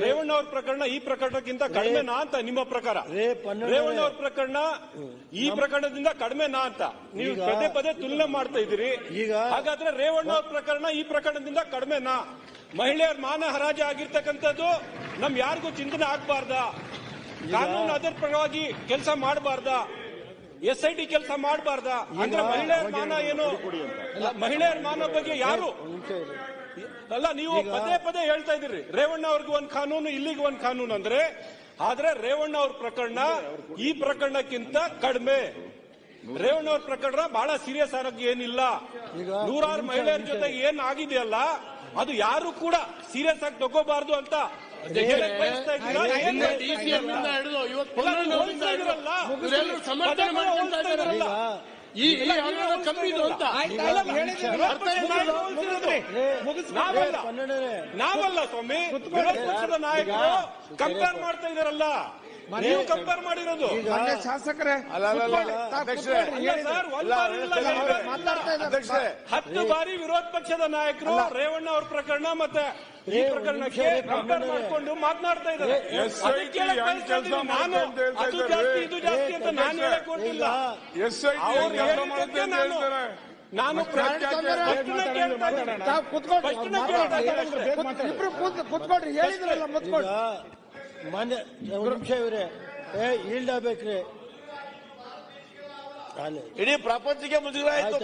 ರೇವಣ್ಣ ಅವ್ರ ಪ್ರಕರಣ ಈ ಪ್ರಕರಣಕ್ಕಿಂತ ಕಡಿಮೆನಾ ಅಂತ ನಿಮ್ಮ ಪ್ರಕಾರ? ರೇವಣ್ಣ ಅವ್ರ ಪ್ರಕರಣ ಈ ಪ್ರಕರಣದಿಂದ ಕಡಿಮೆನಾ ಅಂತ ನೀವು ಪದೇ ಪದೇ ತುಲನೆ ಮಾಡ್ತಾ ಇದ್ದೀರಿ. ಹಾಗಾದ್ರೆ ರೇವಣ್ಣ ಅವ್ರ ಪ್ರಕರಣ ಈ ಪ್ರಕರಣದಿಂದ ಕಡಿಮೆನಾ? ಮಹಿಳೆಯರ ಮಾನ ಹರಾಜು ಆಗಿರ್ತಕ್ಕಂಥದ್ದು ನಮ್ ಯಾರಿಗೂ ಚಿಂತನೆ ಆಗ್ಬಾರ್ದ? ಕಾನೂನು ಅದರ ಪರವಾಗಿ ಕೆಲಸ ಮಾಡಬಾರ್ದ? SIT ಕೆಲಸ ಮಾಡಬಾರ್ದ? ಅಂದ್ರೆ ಮಹಿಳೆಯರ ಮಾನ ಏನು? ಮಹಿಳೆಯರ ಮಾನ ಬಗ್ಗೆ ಯಾರು ಅಲ್ಲ, ನೀವು ಪದೇ ಪದೇ ಹೇಳ್ತಾ ಇದ್ದೀರಿ ರೇವಣ್ಣ ಅವ್ರಿಗೆ ಒಂದ್ ಕಾನೂನು ಇಲ್ಲಿಗೆ ಒಂದ್ ಕಾನೂನು ಅಂದ್ರೆ. ಆದ್ರೆ ರೇವಣ್ಣ ಅವ್ರ ಪ್ರಕರಣ ಈ ಪ್ರಕರಣಕ್ಕಿಂತ ಕಡಿಮೆ. ರೇವಣ್ಣ ಅವ್ರ ಪ್ರಕರಣ ಬಹಳ ಸೀರಿಯಸ್ ಆಗಿ ಏನಿಲ್ಲ. ನೂರಾರು ಮಹಿಳೆಯರ ಜೊತೆ ಏನ್ ಆಗಿದೆಯಲ್ಲ ಅದು ಯಾರು ಕೂಡ ಸೀರಿಯಸ್ ಆಗಿ ತಗೋಬಾರ್ದು ಅಂತ ನಾವಲ್ಲ ಸ್ವಾಮಿ, ವಿರೋಧ ಪಕ್ಷದ ನಾಯಕರು ಕಂಪೇರ್ ಮಾಡ್ತಾ ಇದಾರಲ್ಲ, ನೀವು ಕಂಪೇರ್ ಮಾಡಿರೋದು. ಶಾಸಕರೇ 10 ಬಾರಿ ವಿರೋಧ ಪಕ್ಷದ ನಾಯಕರು ರೇವಣ್ಣ ಅವ್ರ ಪ್ರಕರಣ ಮತ್ತೆ ಈ ಪ್ರಕರಣಕ್ಕೆ ಕಂಪೇರ್ ಮಾಡಿಕೊಂಡು ಮಾತನಾಡ್ತಾ ಇದ್ದಾರೆ. ನಾನು ಅದು ಜಾಸ್ತಿ ಇದು ಜಾಸ್ತಿ ಅಂತ ನಾನು ಹೇಳಕ್ ಹೊರಟಿಲ್ಲ. ನಾನು ಕುತ್ಕೊಡ್ರಿ ಹೇಳಿದ್ರಲ್ಲ ಮುತ್ಕೊಡ್ರಿ. ಮಾನ್ಯ ನಿಮಿಷ ಇವ್ರೆ ಈಲ್ಡ್ ಆಗ್ಬೇಕ್ರಿ. ಇಡೀ ಪ್ರಪಂಚಕ್ಕೆ ಮುಜುಗರ ಆಯ್ತು.